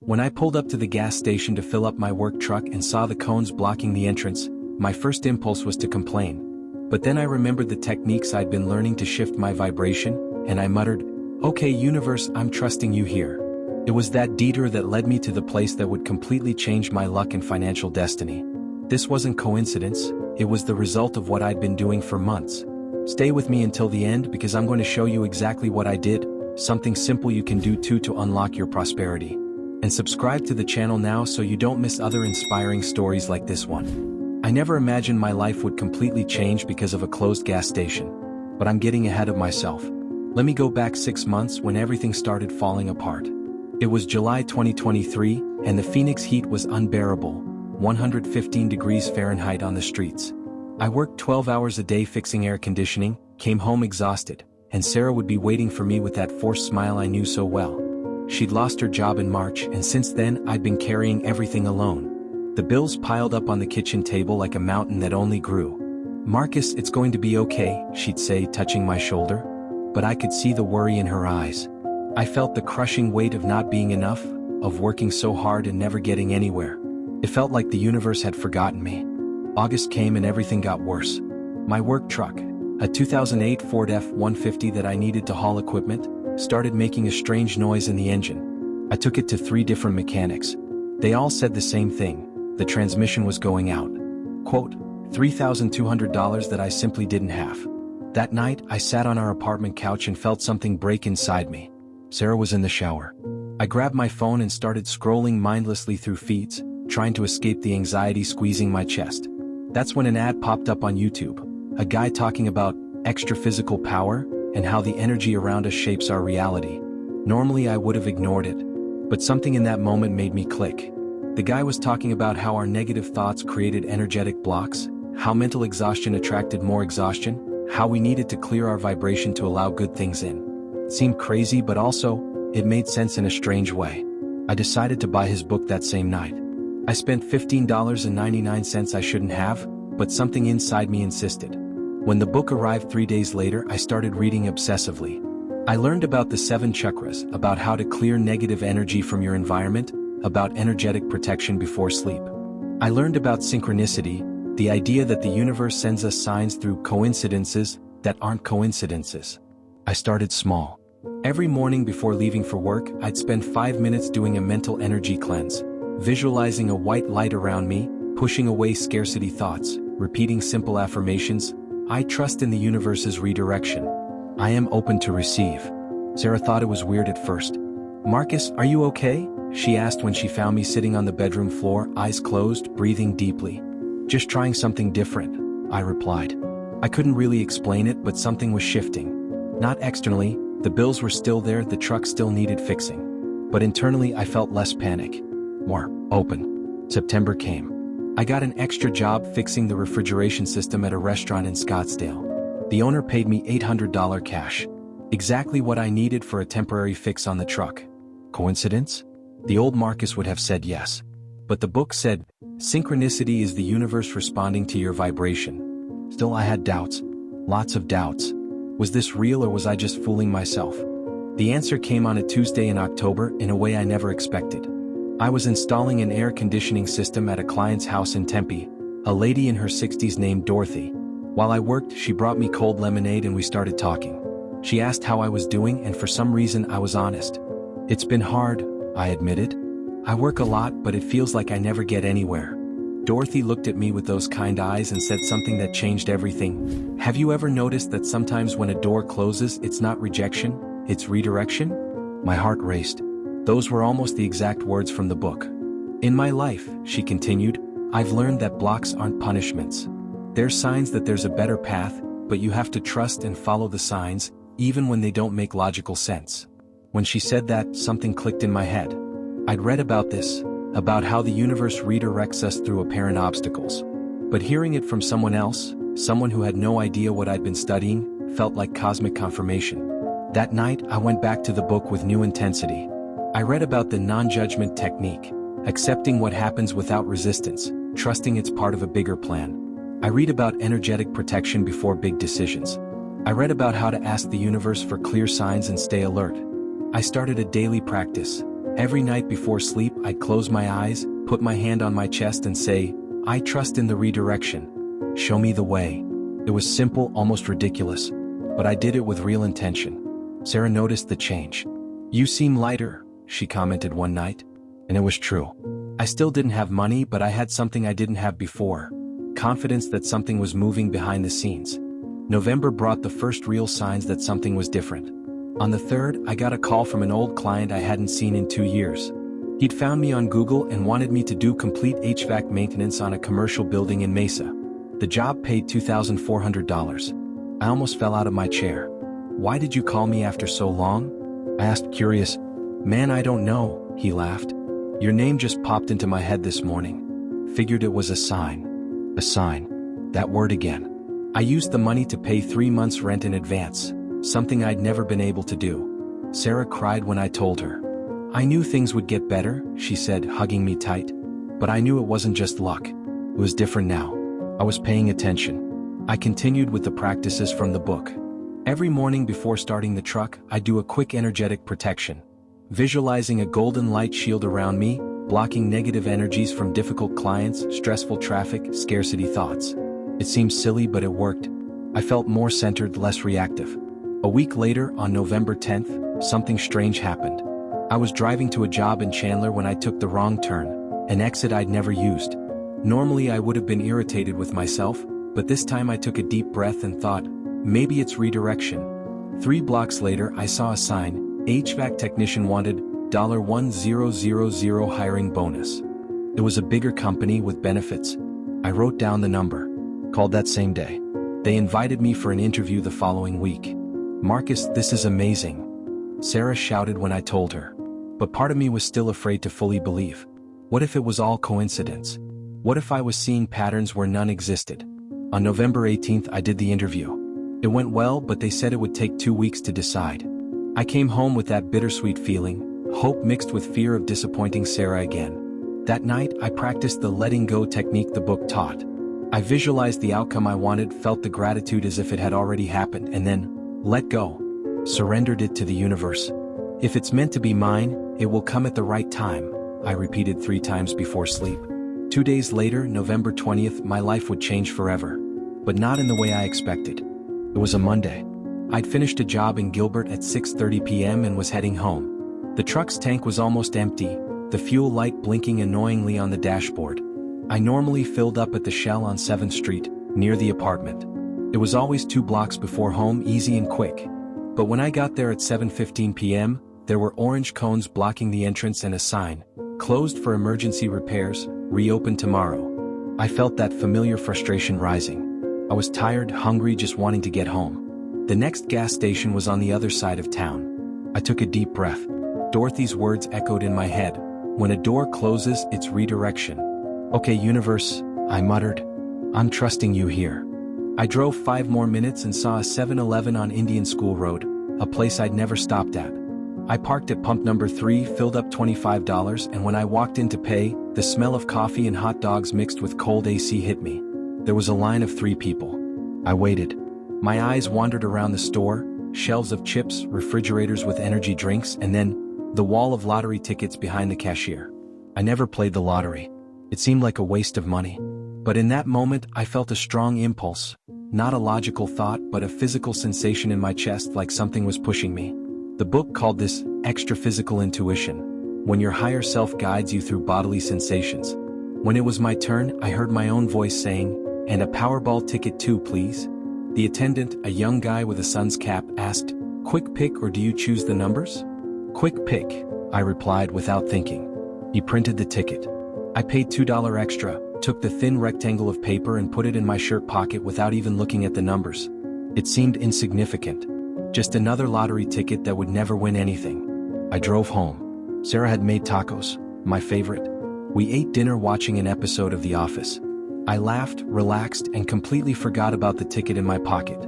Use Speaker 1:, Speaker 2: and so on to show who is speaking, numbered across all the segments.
Speaker 1: When I pulled up to the gas station to fill up my work truck and saw the cones blocking the entrance, my first impulse was to complain. But then I remembered the techniques I'd been learning to shift my vibration, and I muttered, "Okay, universe, I'm trusting you here." It was that detour that led me to the place that would completely change my luck and financial destiny. This wasn't coincidence, it was the result of what I'd been doing for months. Stay with me until the end because I'm going to show you exactly what I did, something simple you can do too to unlock your prosperity. And subscribe to the channel now so you don't miss other inspiring stories like this one. I never imagined my life would completely change because of a closed gas station. But I'm getting ahead of myself. Let me go back 6 months when everything started falling apart. It was July 2023, and the Phoenix heat was unbearable, 115 degrees Fahrenheit on the streets. I worked 12 hours a day fixing air conditioning, came home exhausted, and Sarah would be waiting for me with that forced smile I knew so well. She'd lost her job in March, and since then I'd been carrying everything alone. The bills piled up on the kitchen table like a mountain that only grew. "Marcus, it's going to be okay," she'd say, touching my shoulder. But I could see the worry in her eyes. I felt the crushing weight of not being enough, of working so hard and never getting anywhere. It felt like the universe had forgotten me. August came and everything got worse. My work truck, a 2008 Ford F-150 that I needed to haul equipment, started making a strange noise in the engine. I took it to 3 different mechanics. They all said the same thing: the transmission was going out. Quote, $3,200 that I simply didn't have. That night, I sat on our apartment couch and felt something break inside me. Sarah was in the shower. I grabbed my phone and started scrolling mindlessly through feeds, trying to escape the anxiety squeezing my chest. That's when an ad popped up on YouTube. A guy talking about extraphysical power and how the energy around us shapes our reality. Normally I would have ignored it, but something in that moment made me click. The guy was talking about how our negative thoughts created energetic blocks, how mental exhaustion attracted more exhaustion, how we needed to clear our vibration to allow good things in. It seemed crazy, but also, it made sense in a strange way. I decided to buy his book that same night. I spent $15.99 I shouldn't have, but something inside me insisted. When the book arrived 3 days later, I started reading obsessively. I learned about the 7 chakras, about how to clear negative energy from your environment, about energetic protection before sleep. I learned about synchronicity, the idea that the universe sends us signs through coincidences that aren't coincidences. I started small. Every morning before leaving for work, I'd spend 5 minutes doing a mental energy cleanse, visualizing a white light around me, pushing away scarcity thoughts, repeating simple affirmations. I trust in the universe's redirection. I am open to receive. Sarah thought it was weird at first. "Marcus, are you okay?" she asked when she found me sitting on the bedroom floor, eyes closed, breathing deeply. "Just trying something different," I replied. I couldn't really explain it, but something was shifting. Not externally, the bills were still there, the truck still needed fixing. But internally I felt less panic. More open. September came. I got an extra job fixing the refrigeration system at a restaurant in Scottsdale. The owner paid me $800 cash. Exactly what I needed for a temporary fix on the truck. Coincidence? The old Marcus would have said yes. But the book said, synchronicity is the universe responding to your vibration. Still I had doubts. Lots of doubts. Was this real or was I just fooling myself? The answer came on a Tuesday in October in a way I never expected. I was installing an air conditioning system at a client's house in Tempe, a lady in her 60s named Dorothy. While I worked, she brought me cold lemonade and we started talking. She asked how I was doing, and for some reason I was honest. "It's been hard," I admitted. "I work a lot, but it feels like I never get anywhere." Dorothy looked at me with those kind eyes and said something that changed everything. "Have you ever noticed that sometimes when a door closes, it's not rejection, it's redirection?" My heart raced. Those were almost the exact words from the book. "In my life," she continued, "I've learned that blocks aren't punishments. They're signs that there's a better path, but you have to trust and follow the signs, even when they don't make logical sense." When she said that, something clicked in my head. I'd read about this, about how the universe redirects us through apparent obstacles. But hearing it from someone else, someone who had no idea what I'd been studying, felt like cosmic confirmation. That night, I went back to the book with new intensity. I read about the non-judgment technique, accepting what happens without resistance, trusting it's part of a bigger plan. I read about energetic protection before big decisions. I read about how to ask the universe for clear signs and stay alert. I started a daily practice, Every night before sleep I'd close my eyes, put my hand on my chest and say, I trust in the redirection. Show me the way. It was simple, almost ridiculous. But I did it with real intention. Sarah noticed the change. You seem lighter, she commented one night. And it was true. I still didn't have money, but I had something I didn't have before. Confidence that something was moving behind the scenes. November brought the first real signs that something was different. On the 3rd, I got a call from an old client I hadn't seen in 2 years. He'd found me on Google and wanted me to do complete HVAC maintenance on a commercial building in Mesa. The job paid $2,400. I almost fell out of my chair. Why did you call me after so long? I asked, curious. Man, I don't know, he laughed. Your name just popped into my head this morning. Figured it was a sign. A sign. That word again. I used the money to pay 3 months' rent in advance, something I'd never been able to do. Sarah cried when I told her. I knew things would get better, she said, hugging me tight. But I knew it wasn't just luck. It was different now. I was paying attention. I continued with the practices from the book. Every morning before starting the truck, I do a quick energetic protection. Visualizing a golden light shield around me, blocking negative energies from difficult clients, stressful traffic, scarcity thoughts. It seems silly, but it worked. I felt more centered, less reactive. A week later, on November 10th, something strange happened. I was driving to a job in Chandler when I took the wrong turn, an exit I'd never used. Normally I would have been irritated with myself, but this time I took a deep breath and thought, maybe it's redirection. 3 blocks later I saw a sign, HVAC technician wanted, $1,000 hiring bonus. It was a bigger company with benefits. I wrote down the number. Called that same day. They invited me for an interview the following week. Marcus, this is amazing. Sarah shouted when I told her. But part of me was still afraid to fully believe. What if it was all coincidence? What if I was seeing patterns where none existed? On November 18th I did the interview. It went well, but they said it would take 2 weeks to decide. I came home with that bittersweet feeling, hope mixed with fear of disappointing Sarah again. That night I practiced the letting go technique the book taught. I visualized the outcome I wanted, felt the gratitude as if it had already happened, and then let go. Surrendered it to the universe. If it's meant to be mine, it will come at the right time, I repeated 3 times before sleep. 2 days later, November 20th, my life would change forever. But not in the way I expected. It was a Monday. I'd finished a job in Gilbert at 6:30 p.m. and was heading home. The truck's tank was almost empty, the fuel light blinking annoyingly on the dashboard. I normally filled up at the Shell on 7th Street, near the apartment. It was always 2 blocks before home, easy and quick. But when I got there at 7:15 p.m., there were orange cones blocking the entrance and a sign, closed for emergency repairs, reopened tomorrow. I felt that familiar frustration rising. I was tired, hungry, just wanting to get home. The next gas station was on the other side of town. I took a deep breath. Dorothy's words echoed in my head. When a door closes, it's redirection. Okay, universe, I muttered. I'm trusting you here. I drove 5 more minutes and saw a 7-Eleven on Indian School Road, a place I'd never stopped at. I parked at pump number 3, filled up $25, and when I walked in to pay, the smell of coffee and hot dogs mixed with cold AC hit me. There was a line of 3 people. I waited. My eyes wandered around the store, shelves of chips, refrigerators with energy drinks, and then the wall of lottery tickets behind the cashier. I never played the lottery. It seemed like a waste of money. But in that moment, I felt a strong impulse. Not a logical thought, but a physical sensation in my chest, like something was pushing me. The book called this extraphysical intuition, when your higher self guides you through bodily sensations. When it was my turn, I heard my own voice saying, "And a Powerball ticket too, please." The attendant, a young guy with a sun's cap, asked, "Quick pick or do you choose the numbers?" "Quick pick," I replied without thinking. He printed the ticket. I paid $2 extra, took the thin rectangle of paper and put it in my shirt pocket without even looking at the numbers. It seemed insignificant. Just another lottery ticket that would never win anything. I drove home. Sarah had made tacos, my favorite. We ate dinner watching an episode of The Office. I laughed, relaxed, and completely forgot about the ticket in my pocket.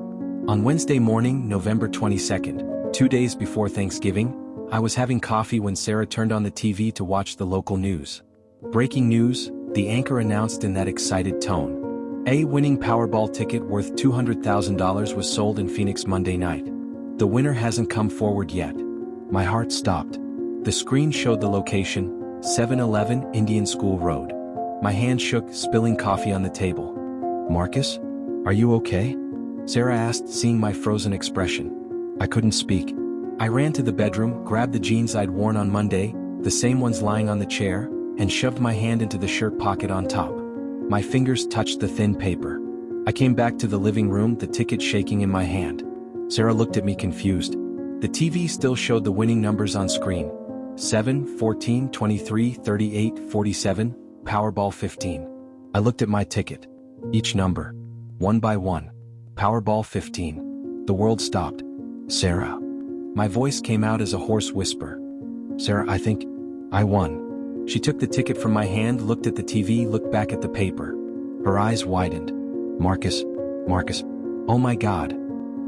Speaker 1: On Wednesday morning, November 22nd, 2 days before Thanksgiving, I was having coffee when Sarah turned on the TV to watch the local news. Breaking news, the anchor announced in that excited tone. A winning Powerball ticket worth $200,000 was sold in Phoenix Monday night. The winner hasn't come forward yet. My heart stopped. The screen showed the location, 711 Indian School Road. My hand shook, spilling coffee on the table. "Marcus? Are you okay?" Sarah asked, seeing my frozen expression. I couldn't speak. I ran to the bedroom, grabbed the jeans I'd worn on Monday, the same ones lying on the chair, and shoved my hand into the shirt pocket on top. My fingers touched the thin paper. I came back to the living room, the ticket shaking in my hand. Sarah looked at me confused. The TV still showed the winning numbers on screen. 7, 14, 23, 38, 47, Powerball 15. I looked at my ticket. Each number. One by one. Powerball 15. The world stopped. "Sarah." My voice came out as a hoarse whisper. "Sarah, I think I won." She took the ticket from my hand, looked at the TV, looked back at the paper. Her eyes widened. Marcus. Oh my God."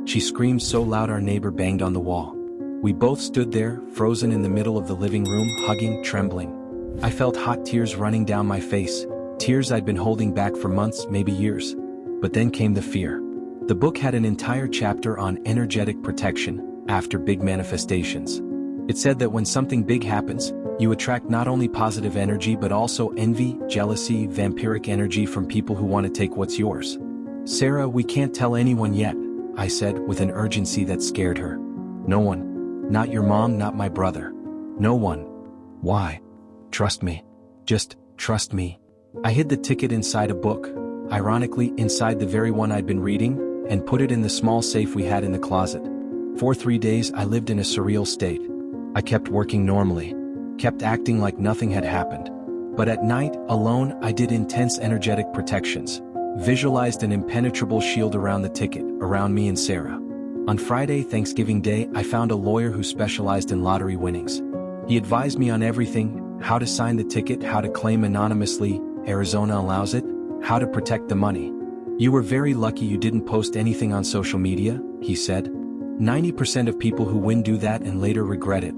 Speaker 1: She screamed so loud our neighbor banged on the wall. We both stood there, frozen in the middle of the living room, hugging, trembling. I felt hot tears running down my face, tears I'd been holding back for months, maybe years. But then came the fear. The book had an entire chapter on energetic protection after big manifestations. It said that when something big happens, you attract not only positive energy but also envy, jealousy, vampiric energy from people who want to take what's yours. "Sarah, we can't tell anyone yet," I said with an urgency that scared her. "No one. Not your mom, not my brother. No one." "Why?" "Trust me. Just trust me." I hid the ticket inside a book, ironically inside the very one I'd been reading, and put it in the small safe we had in the closet. For 3 days I lived in a surreal state. I kept working normally, kept acting like nothing had happened. But at night, alone, I did intense energetic protections, visualized an impenetrable shield around the ticket, around me and Sarah. On Friday, Thanksgiving Day, I found a lawyer who specialized in lottery winnings. He advised me on everything: how to sign the ticket, how to claim anonymously, Arizona allows it, how to protect the money. "You were very lucky you didn't post anything on social media," he said. 90% of people who win do that and later regret it.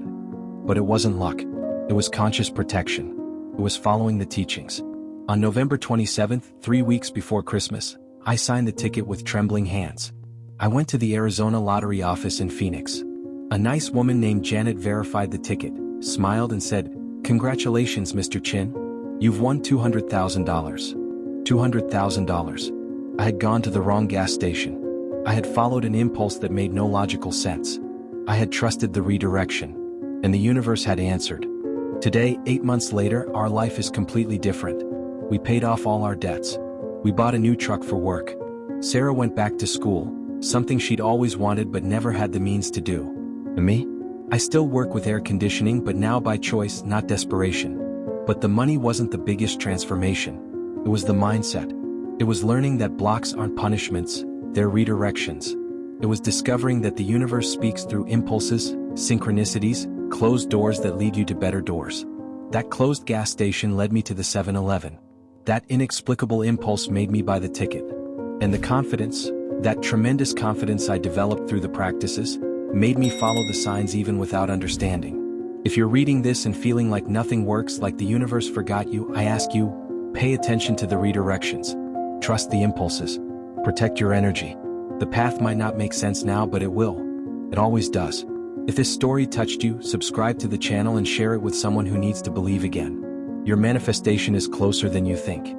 Speaker 1: But it wasn't luck. It was conscious protection. It was following the teachings. On November 27th, 3 weeks before Christmas, I signed the ticket with trembling hands. I went to the Arizona lottery office in Phoenix. A nice woman named Janet verified the ticket, smiled and said, "Congratulations, Mr. Chin. You've won $200,000. $200,000. I had gone to the wrong gas station. I had followed an impulse that made no logical sense. I had trusted the redirection. And the universe had answered. Today, 8 months later, our life is completely different. We paid off all our debts. We bought a new truck for work. Sarah went back to school, something she'd always wanted but never had the means to do. And me? I still work with air conditioning, but now by choice, not desperation. But the money wasn't the biggest transformation. It was the mindset. It was learning that blocks aren't punishments, they're redirections. It was discovering that the universe speaks through impulses, synchronicities, closed doors that lead you to better doors. That closed gas station led me to the 7-Eleven. That inexplicable impulse made me buy the ticket. And the confidence, that tremendous confidence I developed through the practices, made me follow the signs even without understanding. If you're reading this and feeling like nothing works, like the universe forgot you, I ask you, pay attention to the redirections. Trust the impulses. Protect your energy. The path might not make sense now, but it will. It always does. If this story touched you, subscribe to the channel and share it with someone who needs to believe again. Your manifestation is closer than you think.